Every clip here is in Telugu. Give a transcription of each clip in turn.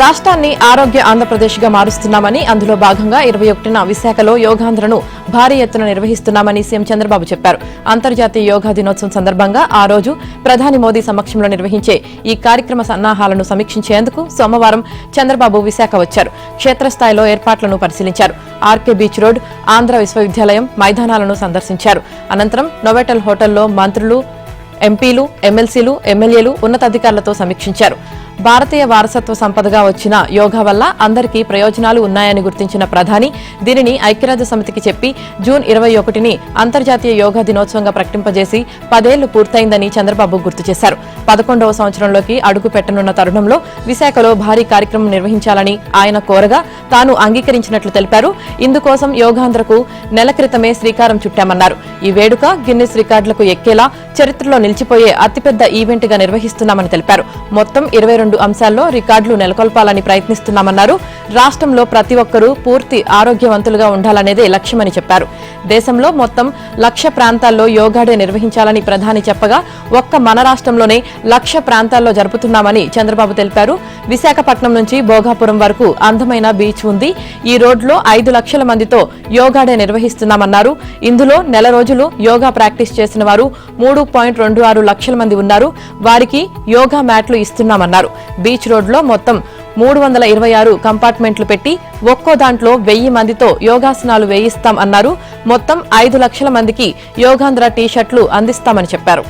రాష్ట్రాన్ని ఆరోగ్య ఆంధ్రప్రదేశ్గా మారుస్తున్నామని అందులో భాగంగా 21న విశాఖలో యోగాంధ్రను భారీ ఎత్తున నిర్వహిస్తున్నామని సీఎం చంద్రబాబు చెప్పారు. అంతర్జాతీయ యోగా దినోత్సవం సందర్భంగా ఆ రోజు ప్రధాని మోదీ సమక్షంలో నిర్వహించే ఈ కార్యక్రమ సన్నాహాలను సమీక్షించేందుకు సోమవారం చంద్రబాబు విశాఖ వచ్చారు. క్షేత్రస్థాయిలో ఏర్పాట్లను పరిశీలించారు. ఆర్కే బీచ్ రోడ్, ఆంధ్ర విశ్వవిద్యాలయం మైదానాలను సందర్శించారు. అనంతరం నోవెటల్ హోటల్లో మంత్రులు, ఎంపీలు, ఎమ్మెల్సీలు, ఎమ్మెల్యేలు, ఉన్నతాధికారులతో సమీక్షించారు. భారతీయ వారసత్వ సంపదగా వచ్చిన యోగా వల్ల అందరికీ ప్రయోజనాలు ఉన్నాయని గుర్తించిన ప్రధాని దీనిని ఐక్యరాజ్య సమితికి చెప్పి జూన్ 21ని అంతర్జాతీయ యోగా దినోత్సవంగా ప్రకటింపజేసి 10 ఏళ్లు పూర్తయిందని చంద్రబాబు గుర్తు చేశారు. 11వ సంవత్సరంలోకి అడుగు పెట్టనున్న తరుణంలో విశాఖలో భారీ కార్యక్రమం నిర్వహించాలని ఆయన కోరగా తాను అంగీకరించినట్లు తెలిపారు. ఇందుకోసం యోగాంధ్రకు నెల క్రితమే శ్రీకారం చుట్టామన్నారు. ఈ వేడుక గిన్నిస్ రికార్డులకు ఎక్కేలా చరిత్రలో నిలిచిపోయే అతిపెద్ద ఈవెంట్ గా నిర్వహిస్తున్నామని తెలిపారు. మొత్తం 22 అంశాల్లో రికార్డులు నెలకొల్పాలని ప్రయత్నిస్తున్నామన్నారు. రాష్ట్రంలో ప్రతి ఒక్కరూ పూర్తి ఆరోగ్యవంతులుగా ఉండాలనేదే లక్ష్యమని చెప్పారు. దేశంలో మొత్తం 1,00,000 ప్రాంతాల్లో యోగా డే నిర్వహించాలని ప్రధాని చెప్పగా ఒక్క మన రాష్ట్రంలోనే 1,00,000 ప్రాంతాల్లో జరుపుతున్నామని చంద్రబాబు తెలిపారు. విశాఖపట్నం నుంచి భోగాపురం వరకు అందమైన బీచ్ ఉంది. ఈ రోడ్లో 5 లక్షల మందితో యోగా డే నిర్వహిస్తున్నామన్నారు. ఇందులో నెల రోజులు యోగా ప్రాక్టీస్ చేసిన వారు 3.26 లక్షల మంది ఉన్నారు. వారికి యోగా మ్యాట్లు ఇస్తున్నామన్నారు. బీచ్ రోడ్లో మొత్తం 326 కంపార్ట్మెంట్లు పెట్టి ఒక్కో దాంట్లో 1000 మందితో యోగాసనాలు వేయిస్తాం అన్నారు. మొత్తం 5 లక్షల మందికి యోగాంధ్ర టీ-షర్ట్లు అందిస్తామని చెప్పారు.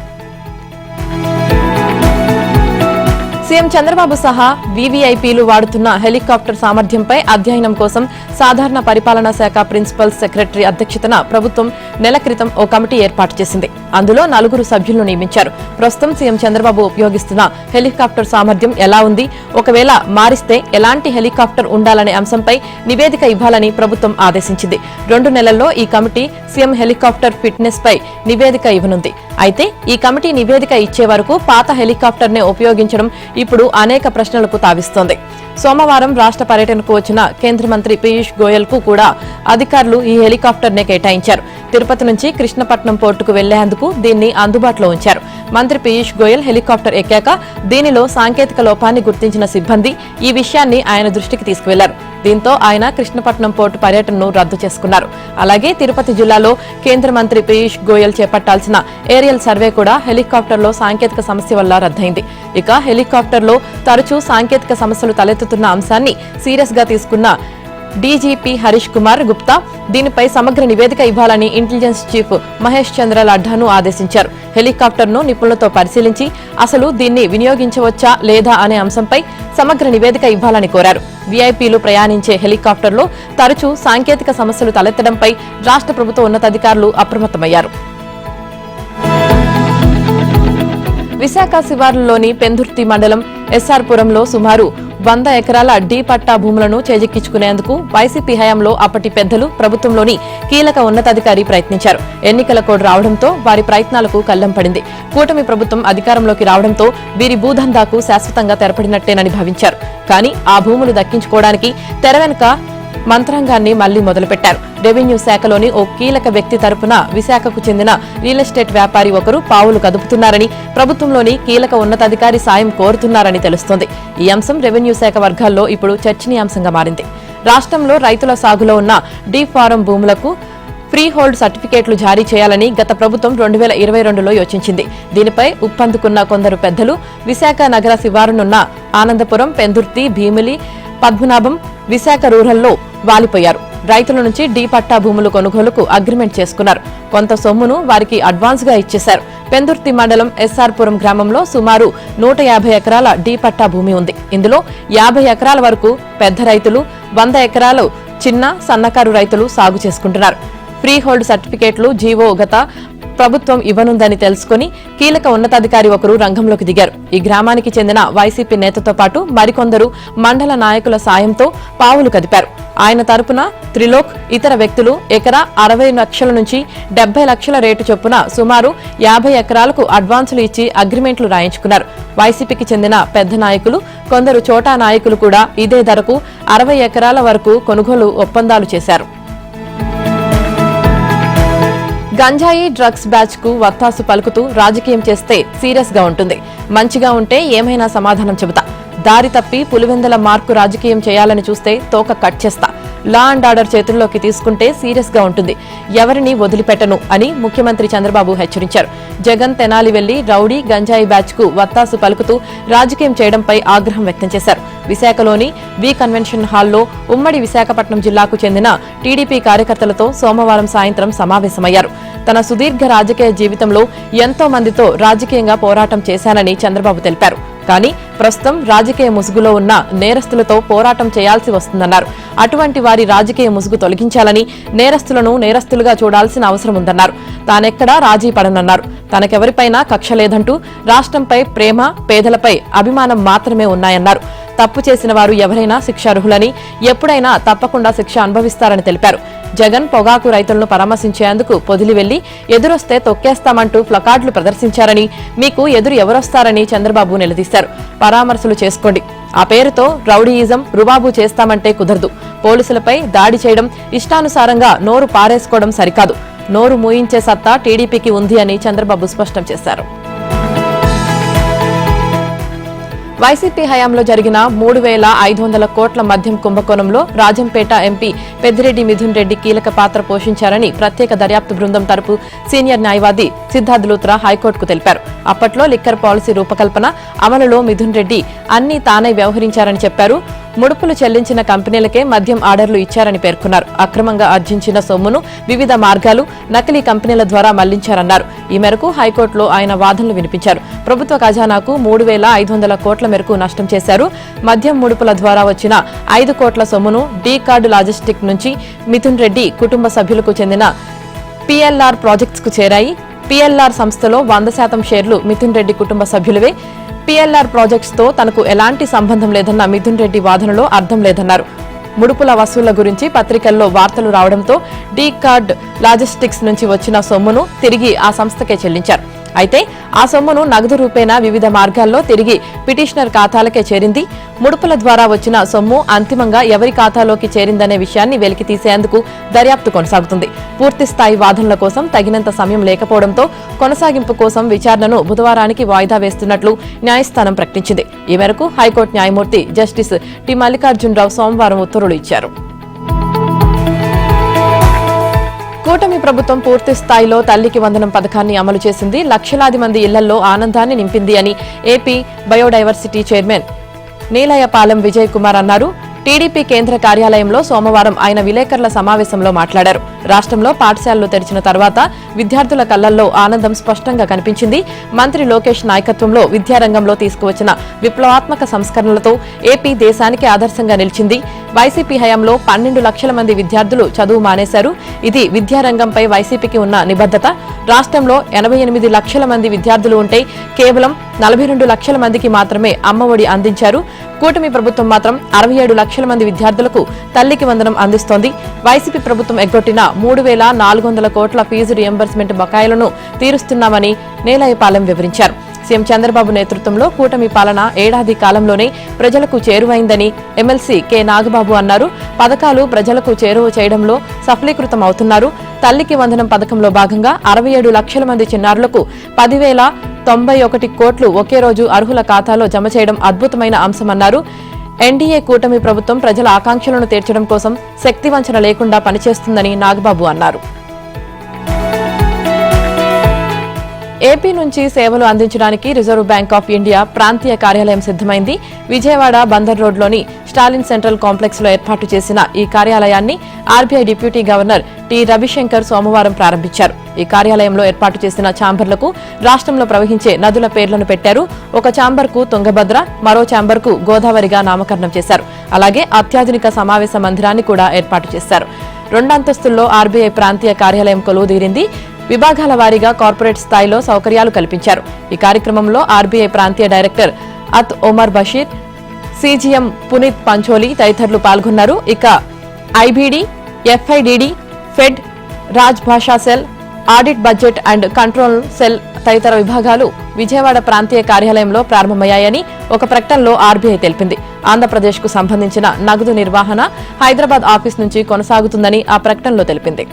సీఎం చంద్రబాబు సహా వీవీఐపీలు వాడుతున్న హెలికాప్టర్ సామర్థ్యంపై అధ్యయనం కోసం సాధారణ పరిపాలనా శాఖ ప్రిన్సిపల్ సెక్రటరీ అధ్యక్షతన ప్రభుత్వం నెల క్రితం ఓ కమిటీ ఏర్పాటు చేసింది. అందులో 4 సభ్యులను నియమించారు. ప్రస్తుతం సీఎం చంద్రబాబు ఉపయోగిస్తున్న హెలికాప్టర్ సామర్థ్యం ఎలా ఉంది, ఒకవేళ మారిస్తే ఎలాంటి హెలికాప్టర్ ఉండాలనే అంశంపై నివేదిక ఇవ్వాలని ప్రభుత్వం ఆదేశించింది. 2 నెలల్లో ఈ కమిటీ సీఎం హెలికాప్టర్ ఫిట్నెస్ పై నివేదిక ఇవ్వనుంది. అయితే ఈ కమిటీ నివేదిక ఇచ్చే వరకు పాత హెలికాప్టర్నే ఉపయోగించడం ఇప్పుడు అనేక ప్రశ్నలకు తావిస్తోంది. సోమవారం రాష్ట్ర పర్యటనకు వచ్చిన కేంద్ర మంత్రి పీయూష్ గోయల్ కు కూడా అధికారులు ఈ హెలికాప్టర్నే కేటాయించారు. తిరుపతి నుంచి కృష్ణపట్నం పోర్టుకు వెళ్లేందుకు దీన్ని అందుబాటులో ఉంచారు. మంత్రి పీయూష్ గోయల్ హెలికాప్టర్ ఎక్కాక దీనిలో సాంకేతిక లోపాన్ని గుర్తించిన సిబ్బంది ఈ విషయాన్ని ఆయన దృష్టికి తీసుకువెళ్లారు. దీంతో ఆయన కృష్ణపట్నం పోర్టు పర్యటనను రద్దు చేసుకున్నారు. అలాగే తిరుపతి జిల్లాలో కేంద్ర మంత్రి పీయూష్ గోయల్ చేపట్టాల్సిన ఏరియల్ సర్వే కూడా హెలికాప్టర్లో సాంకేతిక సమస్య వల్ల రద్దయింది. ఇక హెలికాప్టర్లో తరచూ సాంకేతిక సమస్యలు తలెత్తుతున్న అంశాన్ని సీరియస్ గా తీసుకున్న డీజీపీ హరీష్ కుమార్ గుప్తా దీనిపై సమగ్ర నివేదిక ఇవ్వాలని ఇంటెలిజెన్స్ చీఫ్ మహేష్ చంద్ర లడ్డాను ఆదేశించారు. హెలికాప్టర్ను నిపుణులతో పరిశీలించి అసలు దీన్ని వినియోగించవచ్చా లేదా అనే అంశంపై సమగ్ర నివేదిక ఇవ్వాలని కోరారు. వీఐపీలు ప్రయాణించే హెలికాప్టర్లో తరచూ సాంకేతిక సమస్యలు తలెత్తడంపై రాష్ట్ర ప్రభుత్వ ఉన్నతాధికారులు అప్రమత్తమయ్యారు. విశాఖ శివార్లలోని పెందుర్తి మండలం ఎస్ఆర్పురంలో సుమారు 100 ఎకరాల డీ పట్టా భూములను చేజిక్కించుకునేందుకు వైసీపీ హయాంలో అప్పటి పెద్దలు, ప్రభుత్వంలోని కీలక ఉన్నతాధికారి ప్రయత్నించారు. ఎన్నికల కోడ్ రావడంతో వారి ప్రయత్నాలకు కళ్లెం పడింది. కూటమి ప్రభుత్వం అధికారంలోకి రావడంతో వీరి భూదందాకు శాశ్వతంగా తెరపడినట్టేనని భావించారు. కానీ ఆ భూములు దక్కించుకోవడానికి తెర వెనుక మంత్రాంగాన్ని మళ్లీ మొదలుపెట్టారు. రెవెన్యూ శాఖలోని ఓ కీలక వ్యక్తి తరపున విశాఖకు చెందిన రియల్ ఎస్టేట్ వ్యాపారి ఒకరు పావులు కదుపుతున్నారని, ప్రభుత్వంలోని కీలక ఉన్నతాధికారి సాయం కోరుతున్నారని తెలుస్తోంది. ఈ అంశం రెవెన్యూ శాఖ వర్గాల్లో ఇప్పుడు చర్చనీయాంశంగా మారింది. రాష్ట్రంలో రైతుల సాగులో ఉన్న డీ ఫారం భూములకు ఫ్రీ హోల్డ్ సర్టిఫికేట్లు జారీ చేయాలని గత ప్రభుత్వం 2022లో యోచించింది. దీనిపై ఉప్పందుకున్న కొందరు పెద్దలు విశాఖ నగర శివారునున్న ఆనందపురం, పెందుర్తి, భీమిలి, పద్మనాభం, విశాఖ రూరల్లో వాలిపోయారు. రైతుల నుంచి డీ పట్టా భూములు కొనుగోలుకు అగ్రిమెంట్ చేసుకున్నారు. కొంత సొమ్మును వారికి అడ్వాన్స్ గా ఇచ్చేశారు. పెందుర్తి మండలం ఎస్ఆర్పురం గ్రామంలో సుమారు 150 ఎకరాల డీ పట్టా భూమి ఉంది. ఇందులో 50 ఎకరాల వరకు పెద్ద రైతులు, 100 ఎకరాలు చిన్న, సన్నకారు రైతులు సాగు చేసుకుంటున్నారు. ఫ్రీ హోల్డ్ సర్టిఫికేట్లు జీవో గత ప్రభుత్వం ఇవ్వనుందని తెలుసుకుని కీలక ఉన్నతాధికారి ఒకరు రంగంలోకి దిగారు. ఈ గ్రామానికి చెందిన వైసీపీ నేతతో పాటు మరికొందరు మండల నాయకుల సాయంతో పావులు కదిపారు. ఆయన తరపున త్రిలోక్, ఇతర వ్యక్తులు ఎకరా 60 లక్షల నుంచి 70 లక్షల రేటు చొప్పున సుమారు 50 ఎకరాలకు అడ్వాన్సులు ఇచ్చి అగ్రిమెంట్లు రాయించుకున్నారు. వైసీపీకి చెందిన పెద్ద నాయకులు, కొందరు చోటా నాయకులు కూడా ఇదే ధరకు 60 ఎకరాల వరకు కొనుగోలు ఒప్పందాలు చేశారు. గంజాయి డ్రగ్స్ బ్యాచ్ కు వత్తాసు పలుకుతూ రాజకీయం చేస్తే సీరియస్ గా ఉంటుంది. మంచిగా ఉంటే ఏమైనా సమాధానం చెబుతా, దారి తప్పి పులివెందల మార్కు రాజకీయం చేయాలని చూస్తే తోక కట్ చేస్తా, లా అండ్ ఆర్డర్ చేతుల్లోకి తీసుకుంటే సీరియస్ గా ఉంటుంది, ఎవరిని వదిలిపెట్టను అని ముఖ్యమంత్రి చంద్రబాబు హెచ్చరించారు. జగన్ తెనాలి వెళ్లి రౌడీ గంజాయి బ్యాచ్ కు వత్తాసు పలుకుతూ రాజకీయం చేయడంపై ఆగ్రహం వ్యక్తం చేశారు. విశాఖలోని వి కన్వెన్షన్ హాల్లో ఉమ్మడి విశాఖపట్నం జిల్లాకు చెందిన టీడీపీ కార్యకర్తలతో సోమవారం సాయంత్రం సమావేశమయ్యారు. తన సుదీర్ఘ రాజకీయ జీవితంలో ఎంతో మందితో రాజకీయంగా పోరాటం చేశానని చంద్రబాబు తెలిపారు. కానీ ప్రస్తుతం రాజకీయ ముసుగులో ఉన్న నేరస్తులతో పోరాటం చేయాల్సి వస్తుందన్నారు. అటువంటి వారి రాజకీయ ముసుగు తొలగించాలని, నేరస్తులను నేరస్తులుగా చూడాల్సిన అవసరం ఉందన్నారు. తానెక్కడా రాజీ పడనన్నారు. తనకెవరిపైనా కక్ష లేదంటూ రాష్ట్రంపై ప్రేమ, పేదలపై అభిమానం మాత్రమే ఉన్నాయన్నారు. తప్పు చేసిన వారు ఎవరైనా శిక్షార్హులని, ఎప్పుడైనా తప్పకుండా శిక్ష అనుభవిస్తారని తెలిపారు. జగన్ పొగాకు రైతులను పరామర్శించేందుకు పొదిలి వెళ్లి ఎదురొస్తే తొక్కేస్తామంటూ ప్లకార్డులు ప్రదర్శించారని, మీకు ఎదురు ఎవరొస్తారని చంద్రబాబు నిలదీశారు. పరామర్శలు చేసుకోండి, ఆ పేరుతో రౌడీయిజం రుబాబు చేస్తామంటే కుదరదు. పోలీసులపై దాడి చేయడం, ఇష్టానుసారంగా నోరు పారేసుకోవడం సరికాదు. నోరు మూయించే సత్తా టీడీపీకి ఉంది అని చంద్రబాబు స్పష్టం చేశారు. వైసీపీ హయాంలో జరిగిన 3,500 కోట్ల మద్యం కుంభకోణంలో రాజంపేట ఎంపీ పెద్దిరెడ్డి మిథున్ రెడ్డి కీలక పాత్ర పోషించారని ప్రత్యేక దర్యాప్తు బృందం తరపు సీనియర్ న్యాయవాది సిద్ధార్థ్ లూత్రా హైకోర్టుకు తెలిపారు. అప్పట్లో లిక్కర్ పాలసీ రూపకల్పన, అమలులో మిథున్ రెడ్డి అన్నీ తానే వ్యవహరించారని చెప్పారు. ముడుపులు చెల్లించిన కంపెనీలకే మద్యం ఆర్డర్లు ఇచ్చారని పేర్కొన్నారు. అక్రమంగా ఆర్జించిన సొమ్మును వివిధ మార్గాలు, నకిలీ కంపెనీల ద్వారా మళ్లించారన్నారు. ఈ మేరకు హైకోర్టులో ఆయన వాదనలు వినిపించారు. ప్రభుత్వ ఖజానాకు 3,500 కోట్ల మేరకు నష్టం చేశారు. మద్యం ముడుపుల ద్వారా వచ్చిన 5 కోట్ల సొమ్మును డీ కార్డు లాజిస్టిక్ నుంచి మిథున్ రెడ్డి కుటుంబ సభ్యులకు చెందిన పీఎల్ఆర్ ప్రాజెక్ట్స్ కు చేరాయి. పీఎల్ఆర్ సంస్థలో 100% షేర్లు మిథున్ రెడ్డి కుటుంబ సభ్యులవే. పీఎల్ఆర్ ప్రాజెక్ట్స్ తో తనకు ఎలాంటి సంబంధం లేదన్న మిథున్ రెడ్డి వాదనలో అర్థం లేదన్నారు. ముడుపుల వసూళ్ల గురించి పత్రికల్లో వార్తలు రావడంతో డీ కార్డ్ లాజిస్టిక్స్ నుంచి వచ్చిన సొమ్మును తిరిగి ఆ సంస్థకే చెల్లించారు. అయితే ఆ సొమ్మును నగదు రూపేణా వివిధ మార్గాల్లో తిరిగి పిటిషనర్ ఖాతాలకే చేరింది. ముడుపుల ద్వారా వచ్చిన సొమ్ము అంతిమంగా ఎవరి ఖాతాలోకి చేరిందనే విషయాన్ని వెలికి తీసేందుకు దర్యాప్తు కొనసాగుతుంది. పూర్తిస్థాయి వాదనల కోసం తగినంత సమయం లేకపోవడంతో కొనసాగింపు కోసం విచారణను బుధవారానికి వాయిదా వేస్తున్నట్లు న్యాయస్థానం ప్రకటించింది. ఈ మేరకు హైకోర్టు న్యాయమూర్తి జస్టిస్ టి మల్లికార్జునరావు సోమవారం ఉత్తర్వులు ఇచ్చారు. కూటమి ప్రభుత్వం పూర్తి స్థాయిలో తల్లికి వందనం పథకాన్ని అమలు చేసింది. లక్షలాది మంది ఇళ్లలో ఆనందాన్ని నింపింది అని AP biodiversity chairman Neelayapalem Vijay Kumar అన్నారు. టీడీపీ కేంద్ర కార్యాలయంలో సోమవారం ఆయన విలేకరుల సమావేశంలో మాట్లాడారు. రాష్ట్రంలో పాఠశాలలు తెరిచిన తర్వాత విద్యార్థుల కళ్లల్లో ఆనందం స్పష్టంగా కనిపించింది. మంత్రి లోకేష్ నాయకత్వంలో విద్యారంగంలో తీసుకువచ్చిన విప్లవాత్మక సంస్కరణలతో ఏపీ దేశానికి ఆదర్శంగా నిలిచింది. వైసీపీ హయాంలో 12 లక్షల మంది విద్యార్థులు చదువు మానేశారు. ఇది విద్యారంగంపై వైసీపీకి ఉన్న నిబద్ధత. రాష్ట్రంలో 88 లక్షల మంది విద్యార్థులు ఉంటే కేవలం 42 లక్షల మందికి మాత్రమే అమ్మఒడి అందించారు. కూటమి ప్రభుత్వం మాత్రం 67 లక్షల మంది విద్యార్థులకు తల్లికి వందనం అందిస్తోంది. వైసీపీ ప్రభుత్వం ఎగ్గొట్టిన 3,400 కోట్ల ఫీజు రియంబర్స్మెంట్ బకాయిలను తీరుస్తున్నామని నీలయపాలెం వివరించారు. సీఎం చంద్రబాబు నేతృత్వంలో కూటమి పాలన ఏడాది కాలంలోనే ప్రజలకు చేరువైందని ఎమ్మెల్సీ కె నాగబాబు అన్నారు. పథకాలు ప్రజలకు చేరువ చేయడంలో సఫలీకృతం అవుతున్నారు. తల్లికి వందనం పథకంలో భాగంగా 67 లక్షల మంది చిన్నారులకు 10,091 కోట్లు ఒకే రోజు అర్హుల ఖాతాలో జమ చేయడం అద్భుతమైన అంశమన్నారు. ఎన్డీఏ కూటమి ప్రభుత్వం ప్రజల ఆకాంక్షలను తీర్చడం కోసం శక్తివంచన లేకుండా పనిచేస్తుందని నాగబాబు అన్నారు. ఏపీ నుంచి సేవలు అందించడానికి రిజర్వ్ బ్యాంక్ ఆఫ్ ఇండియా ప్రాంతీయ కార్యాలయం సిద్దమైంది. విజయవాడ బందర్ రోడ్లోని స్టాలిన్ సెంట్రల్ కాంప్లెక్స్ లో ఏర్పాటు చేసిన ఈ కార్యాలయాన్ని RBI deputy governor T Ravishankar సోమవారం ప్రారంభించారు. ఈ కార్యాలయంలో ఏర్పాటు చేసిన ఛాంబర్లకు రాష్ట్రంలో ప్రవహించే నదుల పేర్లను పెట్టారు. ఒక ఛాంబర్కు తుంగభద్ర, మరో ఛాంబర్కు గోదావరిగా నామకరణం చేశారు. అలాగే అత్యాధునిక సమావేశ మందిరాన్ని కూడా ఏర్పాటు చేశారు. 2 అంతస్తుల్లో ఆర్బీఐ ప్రాంతీయ కార్యాలయం కొలువుదీరింది. విభాగాల వారీగా కార్పొరేట్ స్థాయిలో సౌకర్యాలు కల్పించారు. ఈ కార్యక్రమంలో ఆర్బీఐ ప్రాంతీయ డైరెక్టర్ అత్ ఒమర్ బషీర్, సీజీఎం పునీత్ పంచోలి తదితరులు పాల్గొన్నారు. ఇక ఐబీడీ, ఎఫ్ఐడిడి, ఫెడ్, రాజ్ భాషా cell, audit budget and control cell తదితర విభాగాలు విజయవాడ ప్రాంతీయ కార్యాలయంలో ప్రారంభమయ్యాయని ఒక ప్రకటనలో ఆర్బీఐ తెలిపింది. ఆంధ్రప్రదేశ్కు సంబంధించిన నగదు నిర్వహణ హైదరాబాద్ ఆఫీస్ నుంచి కొనసాగుతుందని ఆ ప్రకటనలో తెలిపింది.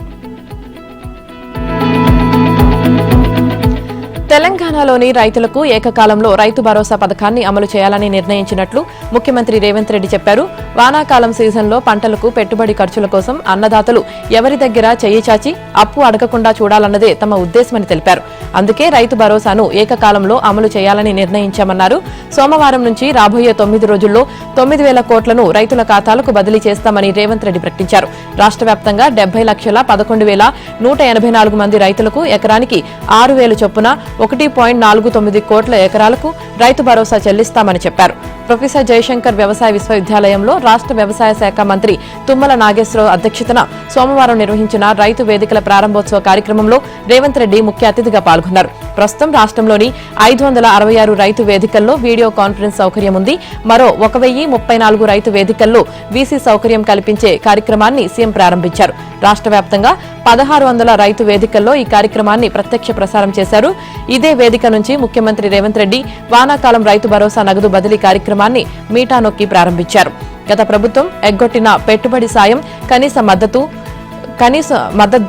తెలంగాణలోని రైతులకు ఏకకాలంలో రైతు భరోసా పథకాన్ని అమలు చేయాలని నిర్ణయించినట్లు ముఖ్యమంత్రి రేవంత్ రెడ్డి చెప్పారు. వానాకాలం సీజన్లో పంటలకు పెట్టుబడి ఖర్చుల కోసం అన్నదాతలు ఎవరి దగ్గర చెయ్యి చాచి అప్పు అడగకుండా చూడాలన్నదే తమ ఉద్దేశమని తెలిపారు. అందుకే రైతు భరోసాను ఏకకాలంలో అమలు చేయాలని నిర్ణయించామన్నారు. సోమవారం నుంచి రాబోయే 9 రోజుల్లో 9,000 కోట్లను రైతుల ఖాతాలకు బదిలీ చేస్తామని రేవంత్ రెడ్డి ప్రకటించారు. రాష్ట్ర వ్యాప్తంగా 70,11,184 మంది రైతులకు ఎకరానికి 6,000 చొప్పున 1.49 కోట్ల ఎకరాలకు రైతు భరోసా చెల్లిస్తామని చెప్పారు. ప్రొఫెసర్ జయశంకర్ వ్యవసాయ విశ్వవిద్యాలయంలో రాష్ట్ర వ్యవసాయ శాఖ మంత్రి తుమ్మల నాగేశ్వరరావు అధ్యక్షతన సోమవారం నిర్వహించిన రైతు వేదికల ప్రారంభోత్సవ కార్యక్రమంలో రేవంత్ రెడ్డి ముఖ్య అతిథిగా పాల్గొన్నారు. ప్రస్తుతం రాష్ట్రంలోని 566 రైతు వేదికల్లో వీడియో కాన్ఫరెన్స్ సౌకర్యం ఉంది. మరో 1,034 రైతు వేదికల్లో వీసీ సౌకర్యం కల్పించే కార్యక్రమాన్ని సీఎం ప్రారంభించారు. రాష్ట్ర వ్యాప్తంగా 1,600 రైతు వేదికల్లో ఈ కార్యక్రమాన్ని ప్రత్యక్ష ప్రసారం చేశారు. ఇదే వేదిక నుంచి ముఖ్యమంత్రి రేవంత్ రెడ్డి వానాకాలం రైతు భరోసా నగదు బదిలీ కార్యక్రమాన్ని మీటా నొక్కి ప్రారంభించారు. గత ప్రభుత్వం ఎగ్గొట్టిన పెట్టుబడి సాయం, కనీస మద్దతు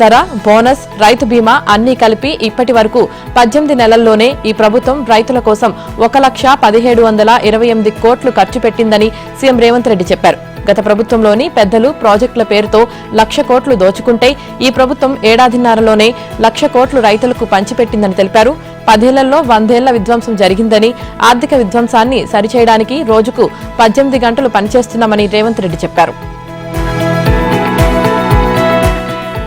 ధర, బోనస్, రైతు బీమా అన్ని కలిపి ఇప్పటి వరకు 18 నెలల్లోనే ఈ ప్రభుత్వం రైతుల కోసం 1,1728 కోట్లు ఖర్చు పెట్టిందని సీఎం రేవంత్ రెడ్డి చెప్పారు. గత ప్రభుత్వంలోని పెద్దలు ప్రాజెక్టుల పేరుతో 1,00,000 కోట్లు దోచుకుంటే ఈ ప్రభుత్వం ఏడాదిన్నరలోనే 1,00,000 కోట్లు రైతులకు పంచిపెట్టిందని తెలిపారు. 10 ఏళ్లలో 100 ఏళ్ల విధ్వంసం జరిగిందని, ఆర్థిక విధ్వంసాన్ని సరిచేయడానికి రోజుకు 18 గంటలు పనిచేస్తున్నామని రేవంత్ రెడ్డి చెప్పారు.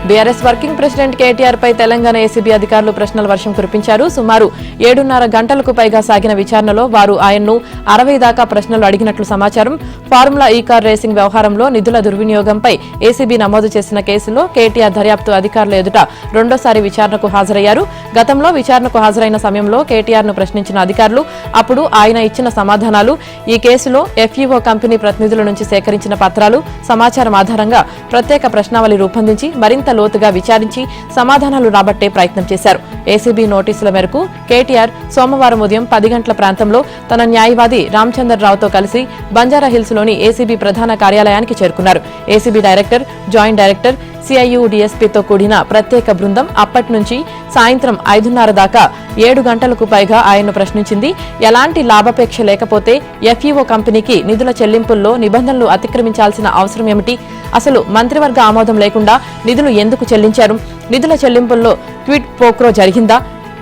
బీఆర్ఎస్ వర్కింగ్ ప్రెసిడెంట్ కేటీఆర్ పై తెలంగాణ ఏసీబీ అధికారులు ప్రశ్నల వర్షం కురిపించారు. సుమారు 7.5 గంటలకు పైగా సాగిన విచారణలో వారు ఆయన్ను 60 దాకా ప్రశ్నలు అడిగినట్లు సమాచారం. ఫార్ములా ఈ కార్ రేసింగ్ వ్యవహారంలో నిధుల దుర్వినియోగంపై ఏసీబీ నమోదు చేసిన కేసులో కేటీఆర్ దర్యాప్తు అధికారుల ఎదుట రెండోసారి విచారణకు హాజరయ్యారు. గతంలో విచారణకు హాజరైన సమయంలో కేటీఆర్ ను ప్రశ్నించిన అధికారులు అప్పుడు ఆయన ఇచ్చిన సమాధానాలు, ఈ కేసులో ఎఫ్ఈఓ కంపెనీ ప్రతినిధుల నుంచి సేకరించిన పత్రాలు, సమాచారం ఆధారంగా ప్రత్యేక ప్రశ్నావళి రూపొందించి మరింత లోతుగా విచారించి సమాధానాలు రాబట్టే ప్రయత్నం చేశారు. ఏసీబీ నోటీసుల మేరకు కేటీఆర్ సోమవారం ఉదయం 10 గంటల ప్రాంతంలో తన న్యాయవాది రామచంద్రరావుతో కలిసి బంజారాహిల్స్ లోని ఏసీబీ ప్రధాన కార్యాలయానికి చేరుకున్నారు. ACB director, joint director, CIU డీఎస్పీతో కూడిన ప్రత్యేక బృందం అప్పటి నుంచి సాయంత్రం 5:30 దాకా 7 గంటలకు పైగా ఆయన్ను ప్రశ్నించింది. ఎలాంటి లాభాపేక్ష లేకపోతే ఎఫ్ఈఓ కంపెనీకి నిధుల చెల్లింపుల్లో నిబంధనలు అతిక్రమించాల్సిన అవసరం ఏమిటి? అసలు మంత్రివర్గ ఆమోదం లేకుండా నిధులు ఎందుకు చెల్లించారు? నిధుల చెల్లింపుల్లో క్విడ్ ప్రోక్రో జరిగిందా?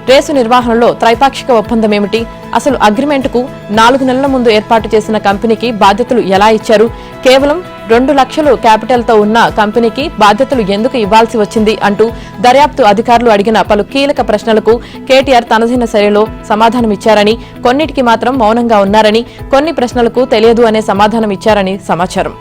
రేసు నిర్వహణలో త్రైపాక్షిక ఒప్పందం ఏమిటి? అసలు అగ్రిమెంటుకు 4 నెలల ముందు ఏర్పాటు చేసిన కంపెనీకి బాధ్యతలు ఎలా ఇచ్చారు? కేవలం 2 లక్షలు క్యాపిటల్తో ఉన్న కంపెనీకి బాధ్యతలు ఎందుకు ఇవ్వాల్సి వచ్చింది అంటూ దర్యాప్తు అధికారులు అడిగిన పలు కీలక ప్రశ్నలకు కేటీఆర్ తనదైన శైలిలో సమాధానమిచ్చారని, కొన్నిటికి మాత్రం మౌనంగా ఉన్నారని, కొన్ని ప్రశ్నలకు తెలియదు అనే సమాధానం ఇచ్చారని సమాచారం.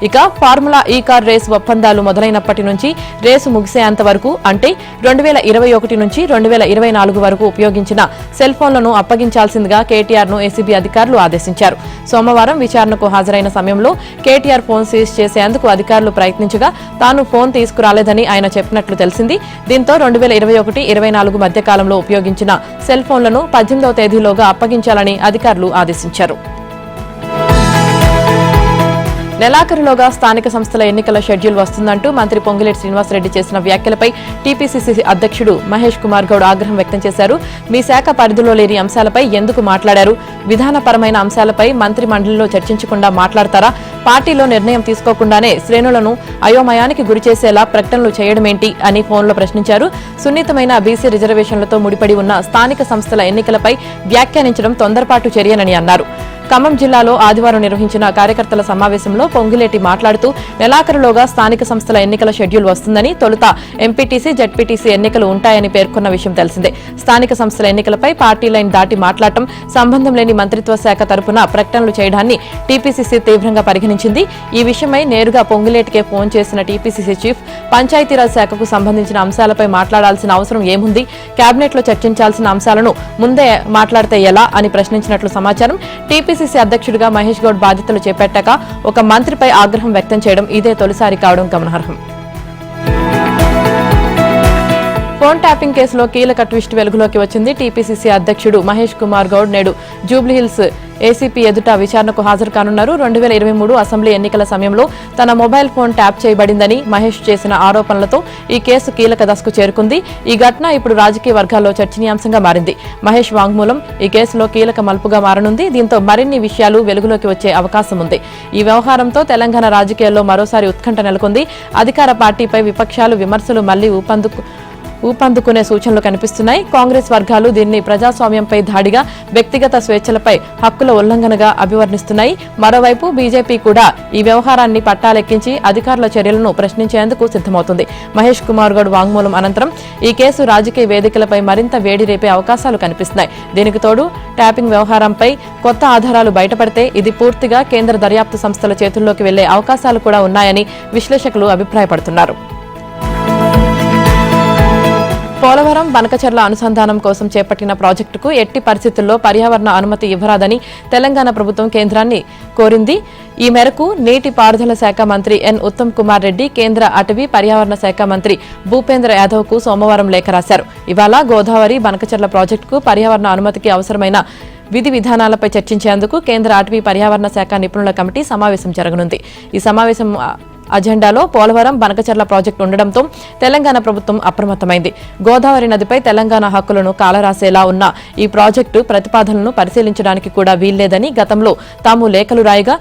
ఇక ఫార్ములా ఈ కార్ రేసు ఒప్పందాలు మొదలైనప్పటి నుంచి రేసు ముగిసేంత వరకు అంటే 2021 నుంచి 2024 వరకు ఉపయోగించిన సెల్ ఫోన్లను అప్పగించాల్సిందిగా కేటీఆర్ ను ఏసీబీ అధికారులు ఆదేశించారు. సోమవారం విచారణకు హాజరైన సమయంలో కేటీఆర్ ఫోన్ సీజ్ చేసేందుకు అధికారులు ప్రయత్నించగా తాను ఫోన్ తీసుకురాలేదని ఆయన చెప్పినట్లు తెలిసింది. దీంతో 2021-24 మధ్య కాలంలో ఉపయోగించిన సెల్ ఫోన్లను 18వ తేదీలోగా అప్పగించాలని అధికారులు ఆదేశించారు. నెలాఖరులోగా స్థానిక సంస్థల ఎన్నికల షెడ్యూల్ వస్తుందంటూ మంత్రి పొంగులేటి శ్రీనివాసరెడ్డి చేసిన వ్యాఖ్యలపై టీపీసీసీ అధ్యక్షుడు మహేష్ కుమార్ గౌడ్ ఆగ్రహం వ్యక్తం చేశారు. మీ శాఖ పరిధిలో లేని అంశాలపై ఎందుకు మాట్లాడారు? విధానపరమైన అంశాలపై మంత్రి మండలిలో చర్చించకుండా మాట్లాడతారా? పార్టీలో నిర్ణయం తీసుకోకుండానే శ్రేణులను అయోమయానికి గురిచేసేలా ప్రకటనలు చేయడమేంటి అని ఫోన్లో ప్రశ్నించారు. సున్నితమైన బీసీ రిజర్వేషన్లతో ముడిపడి ఉన్న స్థానిక సంస్థల ఎన్నికలపై వ్యాఖ్యానించడం తొందరపాటు చర్యనని అన్నారు. ఖమ్మం జిల్లాలో ఆదివారం నిర్వహించిన కార్యకర్తల సమావేశంలో పొంగులేటి మాట్లాడుతూ నెలాఖరులోగా స్థానిక సంస్థల ఎన్నికల షెడ్యూల్ వస్తుందని, తొలుత ఎంపీటీసీ, జెడ్పీటీసీ ఎన్నికలు ఉంటాయని పేర్కొన్న విషయం తెలిసిందే. స్థానిక సంస్థల ఎన్నికలపై పార్టీ లైన్ దాటి మాట్లాడటం, సంబంధం లేని మంత్రిత్వ శాఖ తరపున ప్రకటనలు చేయడాన్ని టీపీసీసీ తీవ్రంగా పరిగణించింది. ఈ విషయమై నేరుగా పొంగులేటికే ఫోన్ చేసిన టీపీసీసీ చీఫ్ పంచాయతీరాజ్ శాఖకు సంబంధించిన అంశాలపై మాట్లాడాల్సిన అవసరం ఏముంది? కేబినెట్ లో చర్చించాల్సిన అంశాలను ముందే మాట్లాడితే ఎలా అని ప్రశ్నించినట్లు సమాచారం. టీపీసీసీ అధ్యక్షుడిగా మహేష్ గౌడ్ బాధ్యతలు చేపట్టాక ఒక మంత్రిపై ఆగ్రహం వ్యక్తం చేయడం ఇదే తొలిసారి కావడం గమనార్హం. ఫోన్ ట్యాపింగ్ కేసులో కీలక ట్విస్ట్ వెలుగులోకి వచ్చింది. టీపీసీసీ అధ్యక్షుడు మహేష్ కుమార్ గౌడ్ నేడు జూబ్లీహిల్స్ ఏసీపీ ఎదుట విచారణకు హాజరు కానున్నారు. 2023 అసెంబ్లీ ఎన్నికల సమయంలో తన మొబైల్ ఫోన్ ట్యాప్ చేయబడిందని మహేష్ చేసిన ఆరోపణలతో ఈ కేసు కీలక దశకు చేరుకుంది. ఈ ఘటన ఇప్పుడు రాజకీయ వర్గాల్లో చర్చనీయాంశంగా మారింది. మహేష్ వాంగ్మూలం ఈ కేసులో కీలక మలుపుగా మారనుంది. దీంతో మరిన్ని విషయాలు వెలుగులోకి వచ్చే అవకాశం ఉంది. ఈ వ్యవహారంతో తెలంగాణ రాజకీయాల్లో మరోసారి ఉత్కంఠ నెలకొంది. అధికార పార్టీపై విపక్షాలు విమర్శలు మళ్లీ ఊపందుకునే సూచనలు కనిపిస్తున్నాయి. కాంగ్రెస్ వర్గాలు దీన్ని ప్రజాస్వామ్యంపై దాడిగా, వ్యక్తిగత స్వేచ్ఛలపై హక్కుల ఉల్లంఘనగా అభివర్ణిస్తున్నాయి. మరోవైపు బీజేపీ కూడా ఈ వ్యవహారాన్ని పట్టాలెక్కించి అధికారుల చర్యలను ప్రశ్నించేందుకు సిద్దమవుతుంది. మహేష్ కుమార్ గౌడ్ వాంగ్మూలం అనంతరం ఈ కేసు రాజకీయ వేదికలపై మరింత వేడి రేపే అవకాశాలు కనిపిస్తున్నాయి. దీనికి తోడు ట్యాపింగ్ వ్యవహారంపై కొత్త ఆధారాలు బయటపడితే ఇది పూర్తిగా కేంద్ర దర్యాప్తు సంస్థల చేతుల్లోకి వెళ్లే అవకాశాలు కూడా ఉన్నాయని విశ్లేషకులు అభిప్రాయపడుతున్నారు. పోలవరం బనకచెర్ల అనుసంధానం కోసం చేపట్టిన ప్రాజెక్టుకు ఎట్టి పరిస్థితుల్లో పర్యావరణ అనుమతి ఇవ్వరాదని తెలంగాణ ప్రభుత్వం కేంద్రాన్ని కోరింది. ఈ మేరకు నీటిపారుదల శాఖ మంత్రి ఎన్ ఉత్తమ్ కుమార్ రెడ్డి కేంద్ర అటవీ పర్యావరణ శాఖ మంత్రి భూపేంద్ర యాదవ్ కు సోమవారం లేఖ రాశారు. ఇవాళ గోదావరి బనకచెర్ల ప్రాజెక్టుకు పర్యావరణ అనుమతికి అవసరమైన విధి విధానాలపై చర్చించేందుకు కేంద్ర అటవీ పర్యావరణ శాఖ నిపుణుల కమిటీ సమావేశం జరగనుంది. ఈ సమావేశం అజెండాలో పోలవరం బనకచెర్ల ప్రాజెక్టు ఉండడంతో తెలంగాణ ప్రభుత్వం అప్రమత్తమైంది. గోదావరి నదిపై తెలంగాణ హక్కులను కాలరాసేలా ఉన్న ఈ ప్రాజెక్టు ప్రతిపాదనలను పరిశీలించడానికి కూడా వీల్లేదని గతంలో తాము లేఖలు రాయగా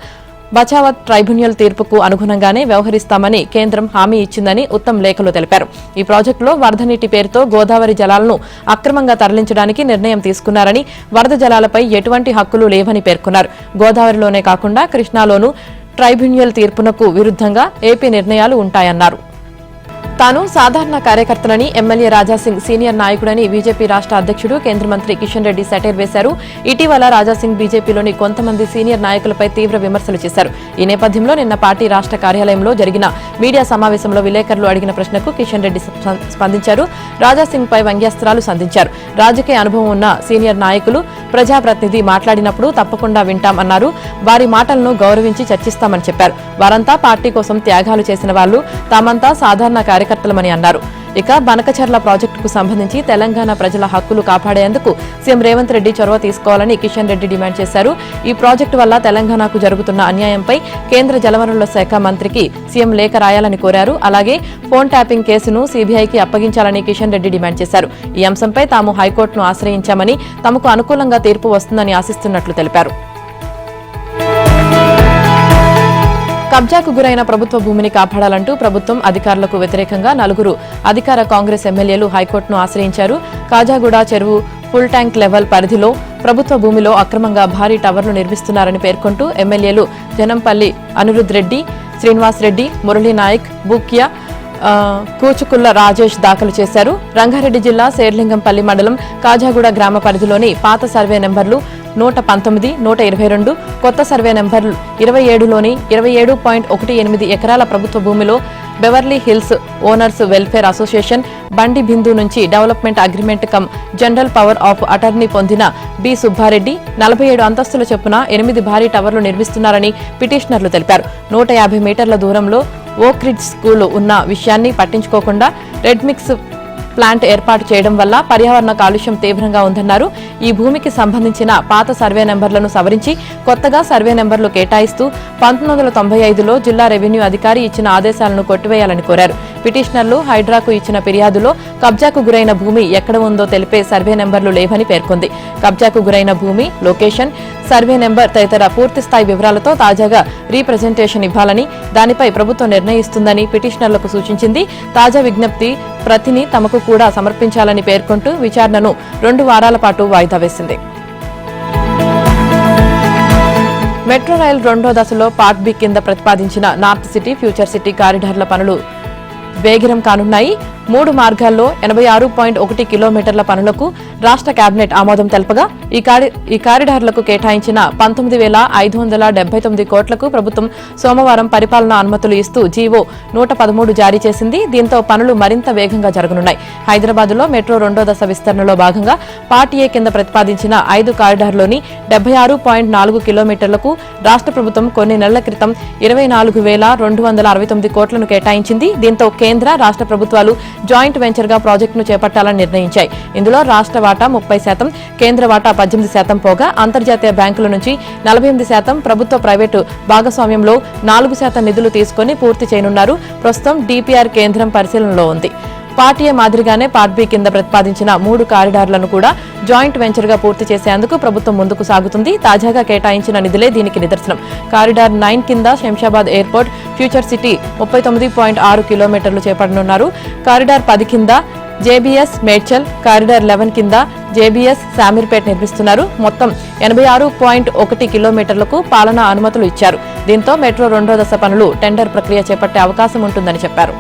బచావత్ ట్రైబ్యునల్ తీర్పుకు అనుగుణంగానే వ్యవహరిస్తామని కేంద్రం హామీ ఇచ్చిందని ఉత్తమ్ లేఖలో తెలిపారు. ఈ ప్రాజెక్టులో వరద నీటి పేరుతో గోదావరి జలాలను అక్రమంగా తరలించడానికి నిర్ణయం తీసుకున్నారని, వరద జలాలపై ఎటువంటి హక్కులు లేవని పేర్కొన్నారు. గోదావరిలోనే కాకుండా కృష్ణాలోనూ ట్రైబ్యునల్ తీర్పునకు విరుద్ధంగా ఏపీ నిర్ణయాలు ఉంటాయన్నారు. తాను సాధారణ కార్యకర్తనని ఎమ్మెల్యే రాజాసింగ్ సీనియర్ నాయకుడని బీజేపీ రాష్ట్ర అధ్యక్షుడు కేంద్ర మంత్రి కిషన్ రెడ్డి సెటైర్ వేశారు. ఇటీవల రాజాసింగ్ బీజేపీలోని కొంతమంది సీనియర్ నాయకులపై తీవ్ర విమర్శలు చేశారు. ఈ నేపథ్యంలో నిన్న పార్టీ రాష్ట్ర కార్యాలయంలో జరిగిన మీడియా సమావేశంలో విలేకరులు అడిగిన ప్రశ్నకు కిషన్ రెడ్డి స్పందించారు. రాజాసింగ్ పై వ్యంగ్యాస్త్రాలు సంధించారు. రాజకీయ అనుభవం ఉన్న సీనియర్ నాయకులు, ప్రజాప్రతినిధి మాట్లాడినప్పుడు తప్పకుండా వింటామన్నారు. వారి మాటలను గౌరవించి చర్చిస్తామని చెప్పారు. వారంతా పార్టీ కోసం త్యాగాలు చేసిన వాళ్లు, తామంతా సాధారణ కార్యకర్తలమని అన్నారు. ఇక బనకచెర్ల ప్రాజెక్టుకు సంబంధించి తెలంగాణ ప్రజల హక్కులు కాపాడేందుకు సీఎం రేవంత్ రెడ్డి చొరవ తీసుకోవాలని కిషన్ రెడ్డి డిమాండ్ చేశారు. ఈ ప్రాజెక్టు వల్ల తెలంగాణకు జరుగుతున్న అన్యాయంపై కేంద్ర జలవనరుల శాఖ మంత్రికి సీఎం లేఖ రాయాలని కోరారు. అలాగే ఫోన్ ట్యాపింగ్ కేసును సీబీఐకి అప్పగించాలని కిషన్ రెడ్డి డిమాండ్ చేశారు. ఈ అంశంపై తాము హైకోర్టును ఆశ్రయించామని, తమకు అనుకూలంగా తీర్పు వస్తుందని ఆశిస్తున్నట్లు తెలిపారు. కబ్జాకు గురైన ప్రభుత్వ భూమిని కాపాడాలంటూ ప్రభుత్వం అధికారులకు వ్యతిరేకంగా 4 అధికార కాంగ్రెస్ ఎమ్మెల్యేలు హైకోర్టును ఆశ్రయించారు. కాజాగూడ చెరువు ఫుల్ ట్యాంక్ లెవెల్ పరిధిలో ప్రభుత్వ భూమిలో అక్రమంగా భారీ టవర్లు నిర్మిస్తున్నారని పేర్కొంటూ ఎమ్మెల్యేలు జనంపల్లి అనిరుద్ రెడ్డి, శ్రీనివాస్ రెడ్డి, మురళీ నాయక్, బూక్యా, కూచుకుల్ల రాజేష్ దాఖలు చేశారు. రంగారెడ్డి జిల్లా శేర్లింగంపల్లి మండలం కాజాగూడ గ్రామ పరిధిలోని పాత సర్వే నెంబర్లు 119, 122, కొత్త సర్వే నెంబర్లు 27లోని 27.18 ఎకరాల ప్రభుత్వ భూమిలో Beverly hills owners welfare association బండి బిందు నుంచి development agreement come general power of attorney పొందిన బి సుబ్బారెడ్డి 47 అంతస్తుల చొప్పున 8 భారీ టవర్లు నిర్మిస్తున్నారని పిటిషనర్లు తెలిపారు. 150 మీటర్ల దూరంలో ఓక్రిడ్జ్ స్కూల్ ఉన్న విషయాన్ని పట్టించుకోకుండా రెడ్ మిక్స్ ప్లాంట్ ఏర్పాటు చేయడం వల్ల పర్యావరణ కాలుష్యం తీవ్రంగా ఉందన్నారు. ఈ భూమికి సంబంధించిన పాత సర్వే నెంబర్లను సవరించి కొత్తగా సర్వే నెంబర్లు కేటాయిస్తూ 1995లో జిల్లా రెవెన్యూ అధికారి ఇచ్చిన ఆదేశాలను కొట్టివేయాలని కోరారు. పిటిషనర్లు హైడ్రాకు ఇచ్చిన ఫిర్యాదులో కబ్జాకు గురైన భూమి ఎక్కడ ఉందో తెలిపే సర్వే నెంబర్లు లేవని పేర్కొంది. కబ్జాకు గురైన భూమి, లొకేషన్, సర్వే నెంబర్ తదితర పూర్తిస్థాయి వివరాలతో తాజాగా రీప్రజెంటేషన్ ఇవ్వాలని, దానిపై ప్రభుత్వం నిర్ణయిస్తుందని పిటిషనర్లకు సూచించింది. తాజా విజ్ఞప్తి ప్రతిని తమకు కూడా సమర్పించాలని పేర్కొంటూ విచారణను 2 వారాల పాటు వాయిదా వేసింది. మెట్రో రైల్ 2వ దశలో పార్ట్ బి కింద ప్రతిపాదించిన నార్త్ సిటీ, ఫ్యూచర్ సిటీ కారిడార్ల పనులు వేగిరం కానున్నాయి. 3 మార్గాల్లో 86.1 కిలోమీటర్ల పనులకు రాష్ట్ర కేబినెట్ ఆమోదం తెలపగా ఈ కారిడార్లకు కేటాయించిన 19,579 కోట్లకు ప్రభుత్వం సోమవారం పరిపాలనా అనుమతులు ఇస్తూ జీవో 113 జారీ చేసింది. దీంతో పనులు మరింత వేగంగా జరగనున్నాయి. హైదరాబాద్లో మెట్రో 2వ దశ విస్తరణలో భాగంగా పార్ట్ ఏ కింద ప్రతిపాదించిన 5 కారిడార్లోని 76.4 కిలోమీటర్లకు రాష్ట్ర ప్రభుత్వం కొన్ని నెలల క్రితం 24,269 కోట్లను కేటాయించింది. దీంతో కేంద్ర, రాష్ట్ర ప్రభుత్వాలు జాయింట్ వెంచర్ గా ప్రాజెక్టును చేపట్టాలని నిర్ణయించాయి. ఇందులో రాష్ట్ర వాటా 30%, కేంద్ర వాటా 18% పోగా అంతర్జాతీయ బ్యాంకుల నుంచి 48%, ప్రభుత్వ ప్రైవేటు భాగస్వామ్యంలో 4% నిధులు తీసుకుని పూర్తి చేయనున్నారు. ప్రస్తుతం డిపిఆర్ కేంద్రం పరిశీలనలో ఉంది. పార్ట్ ఏ మాదిరిగానే పార్ట్ బి కింద ప్రతిపాదించిన 3 కారిడార్లను కూడా జాయింట్ వెంచర్ గా పూర్తి చేసేందుకు ప్రభుత్వం ముందుకు సాగుతుంది. తాజాగా కేటాయించిన నిధులే దీనికి నిదర్శనం. కారిడార్ 9 కింద శంషాబాద్ ఎయిర్పోర్ట్, ఫ్యూచర్ సిటీ 39.6 కిలోమీటర్లు చేపట్టనున్నారు. కారిడార్ 10 కింద జేబీఎస్ మేడ్చల్, కారిడార్ 11 కింద జేబీఎస్ శామీర్పేట్ నిర్మిస్తున్నారు. మొత్తం 86.1 కిలోమీటర్లకు పాలనా అనుమతులు ఇచ్చారు. దీంతో మెట్రో 2వ దశ పనులు టెండర్ ప్రక్రియ చేపట్టే అవకాశం ఉంటుందని చెప్పారు.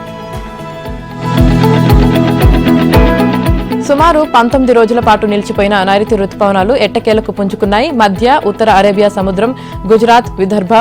సుమారు 19 రోజుల పాటు నిలిచిపోయిన నైరుతి రుతుపవనాలు ఎట్టకేలకు పుంజుకున్నాయి. మధ్య, ఉత్తర అరేబియా సముద్రం, గుజరాత్, విదర్భ,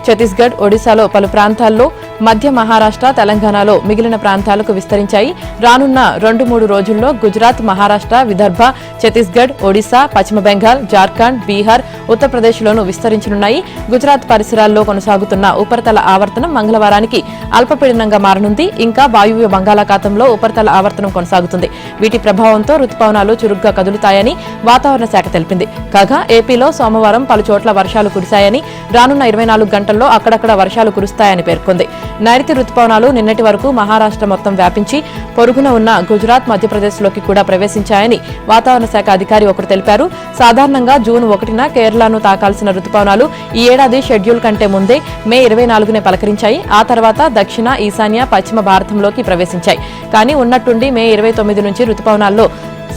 ఛత్తీస్గఢ్, ఒడిశాలో పలు ప్రాంతాల్లో, మధ్య మహారాష్ట్ర, తెలంగాణలో మిగిలిన ప్రాంతాలకు విస్తరించాయి. రానున్న 2-3 రోజుల్లో గుజరాత్, మహారాష్ట్ర, విదర్భ, ఛత్తీస్గఢ్, ఒడిశా, పశ్చిమ బెంగాల్, జార్ఖండ్, బీహార్, ఉత్తరప్రదేశ్లోనూ విస్తరించనున్నాయి. గుజరాత్ పరిసరాల్లో కొనసాగుతున్న ఉపరితల ఆవర్తనం మంగళవారానికి అల్పపీడనంగా మారనుంది. ఇంకా వాయువ్య బంగాళాఖాతంలో ఉపరితల ఆవర్తనం కొనసాగుతుంది. వీటి ప్రభావంతో రుతుపవనాలు చురుగ్గా కదులుతాయని వాతావరణ శాఖ తెలిపింది. కాగా ఏపీలో సోమవారం పలు చోట్ల వర్షాలు కురిశాయని, రానున్న 24 గంటల్లో అక్కడక్కడ వర్షాలు కురుస్తాయని పేర్కొంది. నైరుతి రుతుపవనాలు నిన్నటి వరకు మహారాష్ట్ర మొత్తం వ్యాపించి పొరుగున ఉన్న గుజరాత్, మధ్యప్రదేశ్లోకి కూడా ప్రవేశించాయని వాతావరణ శాఖ అధికారి ఒకరు తెలిపారు. సాధారణంగా జూన్ 1న కేరళను తాకాల్సిన రుతుపవనాలు ఈ ఏడాది షెడ్యూల్ కంటే ముందే మే 24నే పలకరించాయి. ఆ తర్వాత దక్షిణ, ఈశాన్య, పశ్చిమ భారతంలోకి ప్రవేశించాయి. కానీ ఉన్నట్టుండి మే 29 నుంచి రుతుపవనాల్లో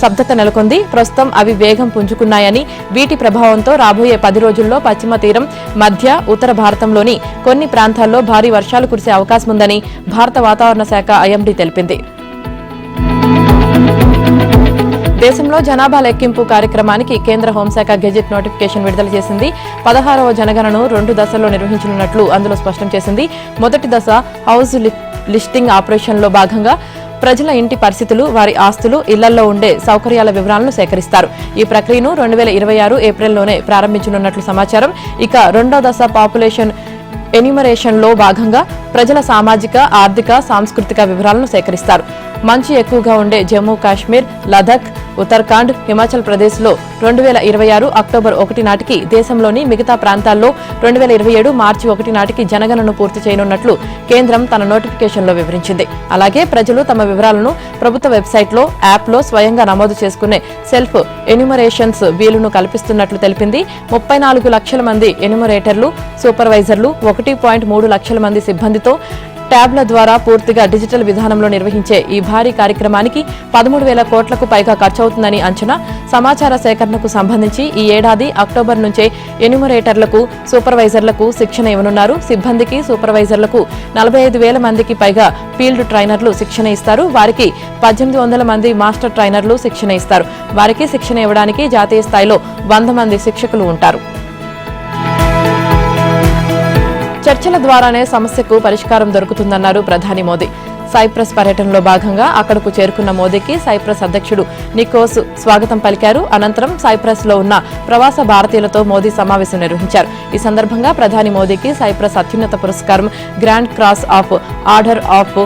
స్తబ్దత నెలకొంది. ప్రస్తుతం అవి వేగం పుంజుకున్నాయని, వీటి ప్రభావంతో రాబోయే 10 రోజుల్లో పశ్చిమ తీరం, మధ్య, ఉత్తర భారతంలోని కొన్ని ప్రాంతాల్లో భారీ వర్షాలు కురిసే అవకాశం ఉందని భారత వాతావరణ శాఖ ఐఎండీ తెలిపింది. దేశంలో జనాభా లెక్కింపు కార్యక్రమానికి కేంద్ర హోంశాఖ గెజెట్ నోటిఫికేషన్ విడుదల చేసింది. 16వ జనగణను 2 దశల్లో నిర్వహించనున్నట్లు అందులో స్పష్టం చేసింది. మొదటి దశ హౌస్ లిస్టింగ్ ఆపరేషన్లో భాగంగా ప్రజల ఇంటి పరిస్థితులు, వారి ఆస్తులు, ఇళ్లలో ఉండే సౌకర్యాల వివరాలను సేకరిస్తారు. ఈ ప్రక్రియను 2026 ఏప్రిల్లోనే ప్రారంభించనున్నట్లు సమాచారం. ఇక 2వ దశ పాపులేషన్ ఎన్యూమరేషన్లో భాగంగా ప్రజల సామాజిక, ఆర్థిక, సాంస్కృతిక వివరాలను సేకరిస్తారు. మంచు ఎక్కువగా ఉండే జమ్మూ కాశ్మీర్, లదాఖ్, ఉత్తరాఖండ్, హిమాచల్ ప్రదేశ్లో 2026 అక్టోబర్ 1 నాటికి, దేశంలోని మిగతా ప్రాంతాల్లో 2027 మార్చి 1 నాటికి జనగణను పూర్తి చేయనున్నట్లు కేంద్రం తన నోటిఫికేషన్లో వివరించింది. అలాగే ప్రజలు తమ వివరాలను ప్రభుత్వ వెబ్సైట్లో, యాప్లో స్వయంగా నమోదు చేసుకునే సెల్ఫ్ ఎన్యూమరేషన్స్ వీలును కల్పిస్తున్నట్లు తెలిపింది. 34 లక్షల మంది ఎన్యూమరేటర్లు, సూపర్వైజర్లు, 1.3 లక్షల మంది సిబ్బందితో ట్యాబ్ల ద్వారా పూర్తిగా డిజిటల్ విధానంలో నిర్వహించే ఈ భారీ కార్యక్రమానికి 13,000 కోట్లకు పైగా ఖర్చవుతుందని అంచనా. సమాచార సేకరణకు సంబంధించి ఈ ఏడాది అక్టోబర్ నుంచే ఎన్యూమరేటర్లకు, సూపర్వైజర్లకు శిక్షణ ఇవ్వనున్నారు. సిబ్బందికి, సూపర్వైజర్లకు 45,000 మందికి పైగా ఫీల్డ్ ట్రైనర్లు శిక్షణ ఇస్తారు. వారికి 1800 మంది మాస్టర్ ట్రైనర్లు శిక్షణ ఇస్తారు. వారికి శిక్షణ ఇవ్వడానికి జాతీయ స్థాయిలో 100 మంది శిక్షకులు ఉంటారు. చర్చల ద్వారానే సమస్యకు పరిష్కారం దొరుకుతుందన్నారు ప్రధాని మోదీ. సైప్రస్ పర్యటనలో భాగంగా అక్కడకు చేరుకున్న మోదీకి సైప్రస్ అధ్యక్షుడు నికోస్ స్వాగతం పలికారు. అనంతరం సైప్రస్ లో ఉన్న ప్రవాస భారతీయులతో మోదీ సమావేశం నిర్వహించారు. ఈ సందర్భంగా ప్రధాని మోదీకి సైప్రస్ అత్యున్నత పురస్కారం grand cross of order of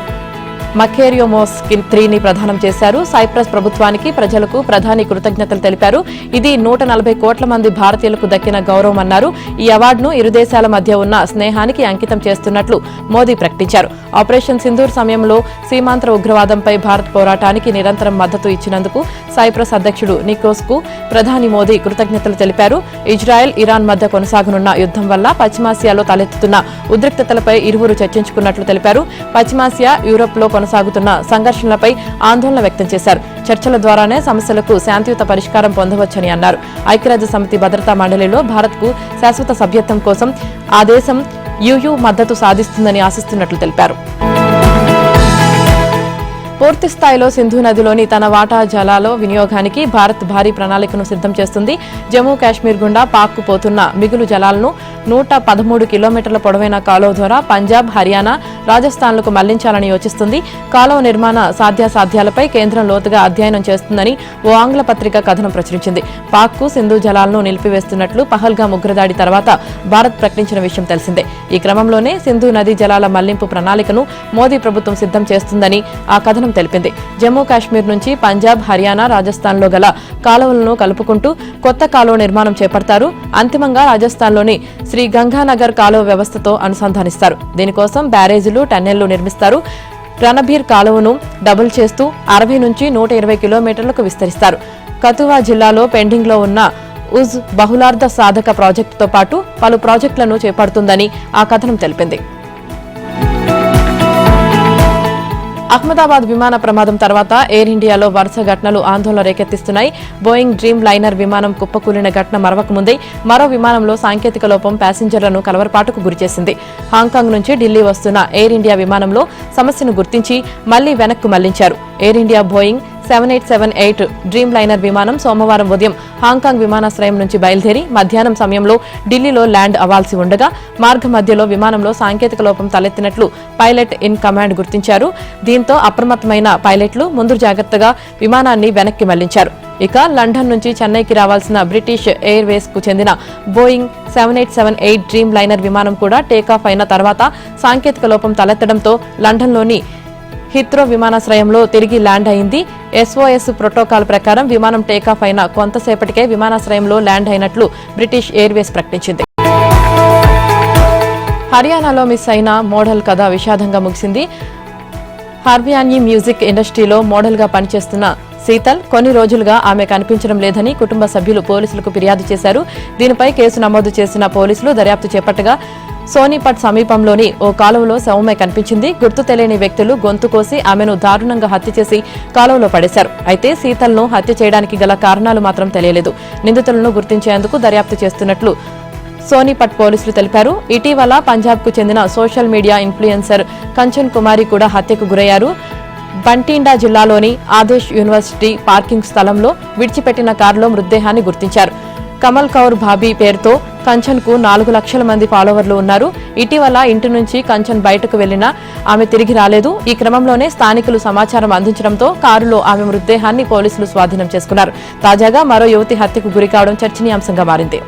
Makarios 3ని ప్రదానం చేశారు. సైప్రస్ ప్రభుత్వానికి, ప్రజలకు ప్రధాని కృతజ్ఞతలు తెలిపారు. ఇది 140 కోట్ల మంది భారతీయులకు దక్కిన గౌరవమన్నారు. ఈ అవార్డును ఇరు దేశాల మధ్య ఉన్న స్నేహానికి అంకితం చేస్తున్నట్లు మోదీ ప్రకటించారు. ఆపరేషన్ సింధూర్ సమయంలో సీమాంతర ఉగ్రవాదంపై భారత్ పోరాటానికి నిరంతరం మద్దతు ఇచ్చినందుకు సైప్రస్ అధ్యక్షుడు నికోస్ కు ప్రధాని మోదీ కృతజ్ఞతలు తెలిపారు. ఇజ్రాయెల్, ఇరాన్ మధ్య కొనసాగనున్న యుద్ధం వల్ల పశ్చిమాసియాలో తలెత్తుతున్న ఉద్రిక్తతలపై ఇరువురు చర్చించుకున్నట్లు తెలిపారు. పశ్చిమాసియా, యూరోప్లో కొనసాగుతున్న సంఘర్షణలపై ఆందోళన వ్యక్తం చేశారు. చర్చల ద్వారానే సమస్యలకు శాంతియుత పరిష్కారం పొందవచ్చని అన్నారు. ఐక్యరాజ్య సమితి భద్రతా మండలిలో భారత్కు శాశ్వత సభ్యత్వం కోసం ఆ దేశం యుయు మద్దతు సాధిస్తుందని ఆశిస్తున్నట్లు తెలిపారు. పూర్తి స్థాయిలో సింధు నదిలోని తన వాటా జలాల వినియోగానికి భారత్ భారీ ప్రణాళికను సిద్ధం చేస్తుంది. జమ్మూ కాశ్మీర్ గుండా పాక్కు పోతున్న మిగులు జలాలను 113 కిలోమీటర్ల పొడవైన కాలువ ద్వారా పంజాబ్, హర్యానా, రాజస్థాన్లకు మళ్లించాలని యోచిస్తుంది. కాలువ నిర్మాణ సాధ్యాసాధ్యాలపై కేంద్రం లోతుగా అధ్యయనం చేస్తుందని ఓ ఆంగ్ల పత్రిక కథనం ప్రచురించింది. పాక్కు సింధు జలాలను నిలిపివేస్తున్నట్లు పహల్గామ్ ఉగ్రదాడి తర్వాత భారత్ ప్రకటించిన విషయం తెలిసిందే. ఈ క్రమంలోనే సింధు నదీ జలాల మళ్లింపు ప్రణాళికను మోదీ ప్రభుత్వం సిద్ధం చేస్తుందని ఆ కథనం కథనం తెలిపింది. జమ్మూ కాశ్మీర్ నుంచి పంజాబ్, హర్యానా, రాజస్థాన్లో గల కాలువలను కలుపుకుంటూ కొత్త కాలువ నిర్మాణం చేపడతారు. అంతిమంగా రాజస్థాన్లోని శ్రీ గంగానగర్ కాలువ వ్యవస్థతో అనుసంధానిస్తారు. దీనికోసం బ్యారేజీలు, టన్నెళ్లు నిర్మిస్తారు. రణబీర్ కాలువను డబుల్ చేస్తూ 60 నుంచి 120 కిలోమీటర్లకు విస్తరిస్తారు. కథువా జిల్లాలో పెండింగ్లో ఉన్న ఉజ్ బహుళార్థ సాధక ప్రాజెక్టుతో పాటు పలు ప్రాజెక్టులను చేపడుతుందని ఆ కథనం తెలిపింది. అహ్మదాబాద్ విమాన ప్రమాదం తర్వాత ఎయిర్ ఇండియాలో వరుస ఘటనలు ఆందోళన రేకెత్తిస్తున్నాయి. బోయింగ్ డ్రీమ్ లైనర్ విమానం కుప్పకూలిన ఘటన మరవకముందే మరో విమానంలో సాంకేతిక లోపం ప్యాసింజర్లను కలవరపాటుకు గురిచేసింది. హాంకాంగ్ నుంచి ఢిల్లీ వస్తున్న ఎయిర్ ఇండియా విమానంలో సమస్యను గుర్తించి మళ్లీ వెనక్కు మళ్లించారు. Air India Boeing 7878 Dreamliner విమానం సోమవారం ఉదయం హాంకాంగ్ విమానాశ్రయం నుంచి బయలుదేరి మధ్యాహ్నం సమయంలో ఢిల్లీలో ల్యాండ్ అవ్వాల్సి ఉండగా మార్గ మధ్యలో విమానంలో సాంకేతిక లోపం తలెత్తినట్లు పైలట్ ఇన్ కమాండ్ గుర్తించారు. దీంతో అప్రమత్తమైన పైలట్లు ముందు జాగ్రత్తగా విమానాన్ని వెనక్కి మళ్లించారు. ఇక లండన్ నుంచి చెన్నైకి రావాల్సిన బ్రిటిష్ ఎయిర్వేస్ కు చెందిన బోయింగ్ 7878 డ్రీమ్ లైనర్ విమానం కూడా టేకాఫ్ అయిన తర్వాత సాంకేతిక లోపం తలెత్తడంతో లండన్లోని హిత్రో విమానాశ్రయంలో తిరిగి ల్యాండ్ అయింది. SOS ప్రోటోకాల్ ప్రకారం విమానం టేకాఫ్ అయిన కొంతసేపటికే విమానాశ్రయంలో ల్యాండ్ అయినట్లు బ్రిటిష్ ఎయిర్వేస్ ప్రకటించింది. హర్యానాలో మిస్ అయిన మోడల్ కథ విషాదంగా ముగిసింది. హర్యానా మ్యూజిక్ ఇండస్ట్రీలో మోడల్ గా పనిచేస్తున్న శీతల్ కొన్ని రోజులుగా ఆమె కనిపించడం లేదని కుటుంబ సభ్యులు పోలీసులకు ఫిర్యాదు చేశారు. దీనిపై కేసు నమోదు చేసిన పోలీసులు దర్యాప్తు చేపట్టగా సోనీపట్ సమీపంలోని ఓ కాలువలో శవమే కనిపించింది. గుర్తు తెలియని వ్యక్తులు గొంతు కోసి ఆమెను దారుణంగా హత్య చేసి కాలువలో పడేశారు. అయితే శీతల్ను హత్య చేయడానికి గల కారణాలు మాత్రం తెలియలేదు. నిందితులను గుర్తించేందుకు దర్యాప్తు చేస్తున్నట్లు సోనీపట్ పోలీసులు తెలిపారు. ఇటీవల పంజాబ్కు చెందిన సోషల్ మీడియా ఇన్ఫ్లుయెన్సర్ కంచన్ కుమారి కూడా హత్యకు గురయ్యారు. బంటిండా జిల్లాలోని ఆదేశ్ యూనివర్సిటీ పార్కింగ్ స్థలంలో విడిచిపెట్టిన కారులో మృతదేహాన్ని గుర్తించారు. కమల్ కౌర్ భాబీ పేరుతో కంచన్ కు 4 లక్షల మంది ఫాలోవర్లు ఉన్నారు. ఇటీవల ఇంటి నుంచి కంచన్ బయటకు వెళ్లినా ఆమె తిరిగి రాలేదు. ఈ క్రమంలోనే స్థానికులు సమాచారం అందించడంతో కారులో ఆమె మృతదేహాన్ని పోలీసులు స్వాధీనం చేసుకున్నారు. తాజాగా మరో యువతి హత్యకు గురికావడం చర్చనీయాంశంగా మారింది.